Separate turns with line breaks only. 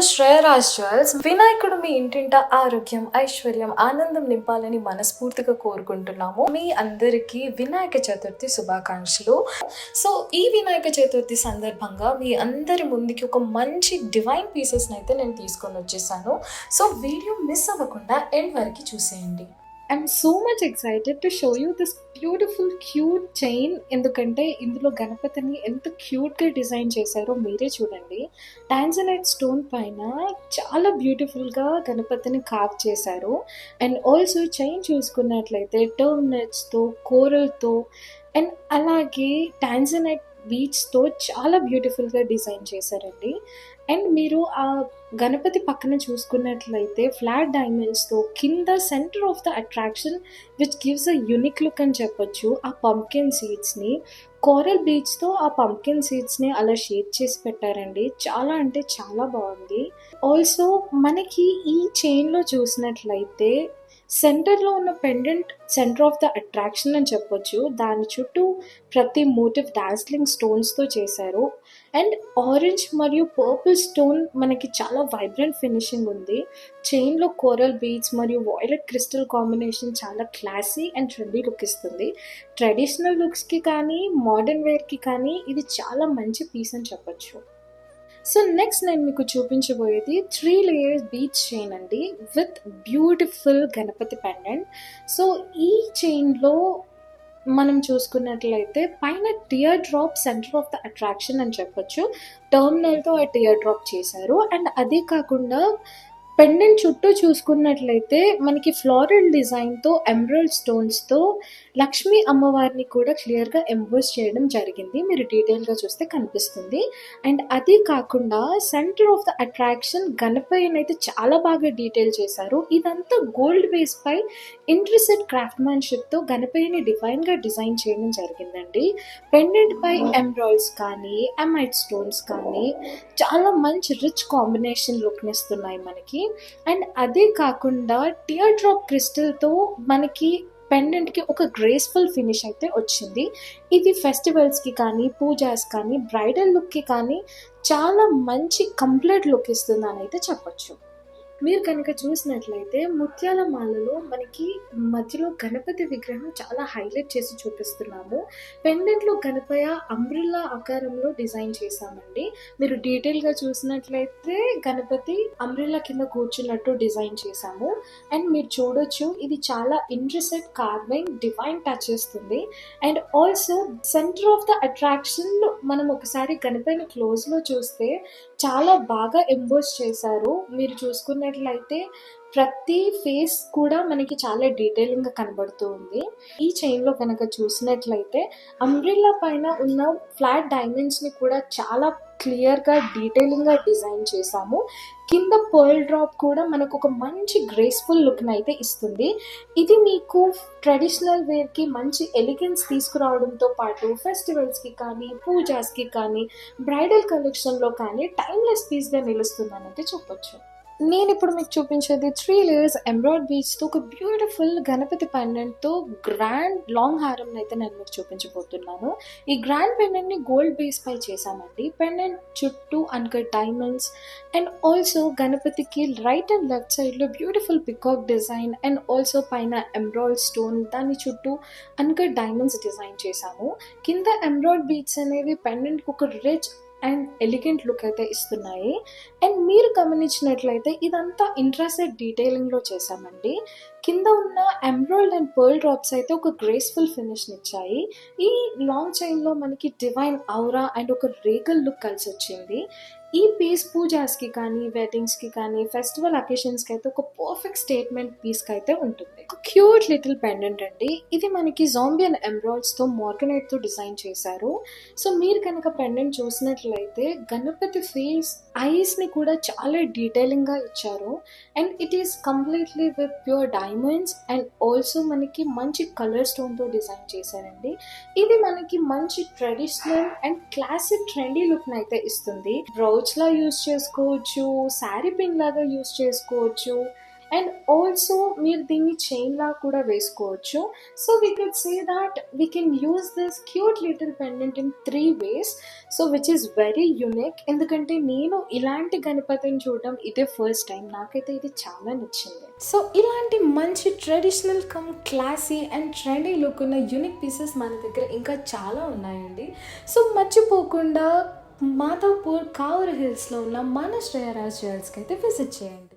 శ్రేయరాజ్ jewels వినాయకుడు మీ ఇంటింట ఆరోగ్యం, ఐశ్వర్యం, ఆనందం నింపాలని మనస్ఫూర్తిగా కోరుకుంటున్నాము. మీ అందరికీ వినాయక చతుర్థి శుభాకాంక్షలు. సో ఈ వినాయక చతుర్థి సందర్భంగా మీ అందరి ముందుకి ఒక మంచి డివైన్ పీసెస్ని అయితే నేను తీసుకొని వచ్చేసాను. సో వీడియో మిస్ అవ్వకుండా ఎండ్ వరకు చూసేయండి.
I'm so much excited to show you this beautiful cute chain ఎందుకంటే ఇందులో గణపతిని ఎంత క్యూట్గా డిజైన్ చేశారో మీరే చూడండి. టాంజనైట్ స్టోన్ పైన చాలా బ్యూటిఫుల్గా గణపతిని కార్వ్ చేశారు. అండ్ ఆల్సో చైన్ చూసుకున్నట్లయితే టర్మ్ నెట్స్తో, కోరల్తో అండ్ అలాగే టాంజనైట్ బీడ్స్తో చాలా బ్యూటిఫుల్గా డిజైన్ చేశారండి. అండ్ మీరు ఆ గణపతి పక్కన చూసుకున్నట్లయితే ఫ్లాట్ డైమండ్స్తో కింద centre of the attraction which gives a unique look అని చెప్పొచ్చు. ఆ పంప్కిన్ సీడ్స్ని కోరల్ బీడ్స్తో ఆ పంప్కిన్ సీడ్స్ని అలా షేప్ చేసి పెట్టారండి. చాలా అంటే చాలా బాగుంది. ఆల్సో మనకి ఈ చైన్లో చూసినట్లయితే సెంటర్లో ఉన్న pendant centre of the attraction అని చెప్పొచ్చు. దాని చుట్టూ ప్రతి మోటివ్ డార్స్లింగ్ స్టోన్స్తో చేశారు. అండ్ ఆరెంజ్ మరియు పర్పుల్ స్టోన్ మనకి చాలా వైబ్రెంట్ ఫినిషింగ్ ఉంది. చైన్లో కోరల్ బీడ్స్ మరియు వాయిలెట్ క్రిస్టల్ కాంబినేషన్ చాలా క్లాసీ అండ్ ట్రెండీ లుక్ ఇస్తుంది. ట్రెడిషనల్ లుక్స్కి కానీ మోడర్న్ వేర్కి కానీ ఇది చాలా మంచి పీస్ అని చెప్పొచ్చు. సో నెక్స్ట్ నేను మీకు చూపించబోయేది 3 layers బీడ్స్ చైన్ అండి with beautiful Ganapati pendant. So ఈ చైన్లో మనం చూసుకున్నట్లయితే పైన tear drop centre of the attraction అని చెప్పొచ్చు. టర్మినల్తో ఆ టియర్ డ్రాప్ చేశారు. అండ్ అదే కాకుండా పెండెంట్ చుట్టూ చూసుకున్నట్లయితే మనకి ఫ్లోరల్ డిజైన్తో ఎమరల్డ్ స్టోన్స్తో లక్ష్మీ అమ్మవారిని కూడా క్లియర్గా ఎంబోస్ చేయడం జరిగింది. మీరు డీటెయిల్గా చూస్తే కనిపిస్తుంది. అండ్ అది కాకుండా సెంటర్ ఆఫ్ ద అట్రాక్షన్ గణపయ్యని అయితే చాలా బాగా డీటెయిల్ చేశారు. ఇదంతా గోల్డ్ బేస్ పై ఇంట్రిసెట్ క్రాఫ్ట్మెన్షిప్తో గణపయ్యని డివైన్గా డిజైన్ చేయడం జరిగిందండి. పెండెంట్ పై ఎమరాల్డ్స్ కానీ ఎమైట్ స్టోన్స్ కానీ చాలా మంచి రిచ్ కాంబినేషన్ లుక్ని ఇస్తున్నాయి మనకి. అండ్ అదే కాకుండా టియర్ డ్రాప్ క్రిస్టల్తో మనకి పెండెంట్కి ఒక గ్రేస్ఫుల్ ఫినిష్ అయితే వచ్చింది. ఇది ఫెస్టివల్స్కి కానీ పూజాస్ కానీ బ్రైడల్ లుక్కి కానీ చాలా మంచి కంప్లీట్ లుక్ ఇస్తుందని అయితే చెప్పొచ్చు. మీరు కనుక చూసినట్లయితే ముత్యాల మాలలో మనకి మధ్యలో గణపతి విగ్రహం చాలా హైలైట్ చేసి చూపిస్తున్నాము. పెండెంట్లో గణపయ్య అంబ్రిల్లా ఆకారంలో డిజైన్ చేశామండి. మీరు డీటెయిల్గా చూసినట్లయితే గణపతి అంబ్రిల్లా కింద కూర్చున్నట్టు డిజైన్ చేశాము. అండ్ మీరు చూడొచ్చు ఇది చాలా ఇంట్రిసెట్ కార్వింగ్ డివైన్ టచ్ ఇస్తుంది. And also centre of the attraction మనం ఒకసారి గణపతిని క్లోజ్లో చూస్తే చాలా బాగా ఎంబోస్ చేశారు. మీరు చూసుకున్నట్లయితే ప్రతి ఫేస్ కూడా మనకి చాలా డీటెయిలింగ్గా కనబడుతూ ఉంది. ఈ చైన్లో కనుక చూసినట్లయితే అంబ్రిల్లా పైన ఉన్న ఫ్లాట్ డైమండ్స్ని కూడా చాలా క్లియర్గా డీటెయిలింగ్గా డిజైన్ చేశాము. కింద పర్ల్ డ్రాప్ కూడా మనకు ఒక మంచి గ్రేస్ఫుల్ లుక్ని అయితే ఇస్తుంది. ఇది మీకు ట్రెడిషనల్ వేర్కి మంచి ఎలిగెన్స్ తీసుకురావడంతో పాటు ఫెస్టివల్స్కి కానీ పూజాస్కి కానీ బ్రైడల్ కలెక్షన్లో కానీ టైమ్లెస్ పీస్గా నిలుస్తుందని అయితే చెప్పొచ్చు. నేను ఇప్పుడు మీకు చూపించేది 3 layers ఎమరాల్డ్ బీడ్స్తో ఒక బ్యూటిఫుల్ గణపతి పెండెంట్తో గ్రాండ్ లాంగ్ హారం అయితే నేను మీకు చూపించబోతున్నాను. ఈ గ్రాండ్ పెండెంట్ని గోల్డ్ బేస్ పై చేశామండి. పెండెంట్ చుట్టూ అన్కట్ డైమండ్స్ అండ్ ఆల్సో గణపతికి రైట్ అండ్ లెఫ్ట్ సైడ్లో beautiful peacock design and also పైన ఎమరాల్డ్ స్టోన్ దాని చుట్టూ అన్కట్ డైమండ్స్ డిజైన్ చేశాము. కింద ఎమరాల్డ్ బీడ్స్ అనేవి పెండెంట్కి ఒక రిచ్ అండ్ ఎలిగెంట్ లుక్ అయితే ఇస్తున్నాయి. అండ్ మీరు గమనించినట్లయితే ఇదంతా ఇంట్రెస్టెడ్ డీటెయిలింగ్లో చేశామండి. కింద ఉన్న ఎమరాల్డ్ అండ్ పర్ల్ డ్రాప్స్ అయితే ఒక గ్రేస్ఫుల్ ఫినిష్ని ఇచ్చాయి. ఈ లాంగ్ చైన్లో మనకి డివైన్ ఔరా అండ్ ఒక రేగల్ లుక్ కలిసి వచ్చింది. ఈ పీస్ పూజాస్కి కానీ వెడ్డింగ్స్కి కానీ ఫెస్టివల్ అకేషన్స్కి అయితే ఒక పర్ఫెక్ట్ స్టేట్మెంట్ పీస్కి అయితే ఉంటుంది. ఒక క్యూట్ లిటిల్ పెండెంట్ అండి. ఇది మనకి జాంబియన్ ఎమరాల్డ్స్తో మార్గనైట్తో డిజైన్ చేశారు. సో మీరు కనుక పెండెంట్ చూసినట్లయితే గణపతి ఫేస్ ఐస్ని కూడా చాలా డీటెయిలింగ్గా ఇచ్చారు. And it is completely with pure diamonds and also మనకి మంచి కలర్ స్టోన్తో డిజైన్ చేశారండి. ఇది మనకి మంచి ట్రెడిషనల్ అండ్ క్లాసిక్ ట్రెండీ లుక్ని అయితే ఇస్తుంది. బ్రౌచ్లా యూజ్ చేసుకోవచ్చు, శారీ పిన్ లాగా యూజ్ చేసుకోవచ్చు. అండ్ ఆల్సో మీరు దీన్ని చైన్ లా కూడా వేసుకోవచ్చు. So we can say that we can use this cute little pendant in 3 ways. So which is very unique. ఎందుకంటే నేను ఇలాంటి గణపతిని చూడడం ఇదే ఫస్ట్ టైం. నాకైతే ఇది చాలా నచ్చింది. సో ఇలాంటి మంచి traditional come classy and trendy look ఉన్న యూనిక్ పీసెస్ మన దగ్గర ఇంకా చాలా ఉన్నాయండి. సో మర్చిపోకుండా మాధాపూర్ కావూర్ హిల్స్లో ఉన్న మన శ్రేయరాజ్ జ్యువెల్స్కి అయితే విజిట్ చేయండి.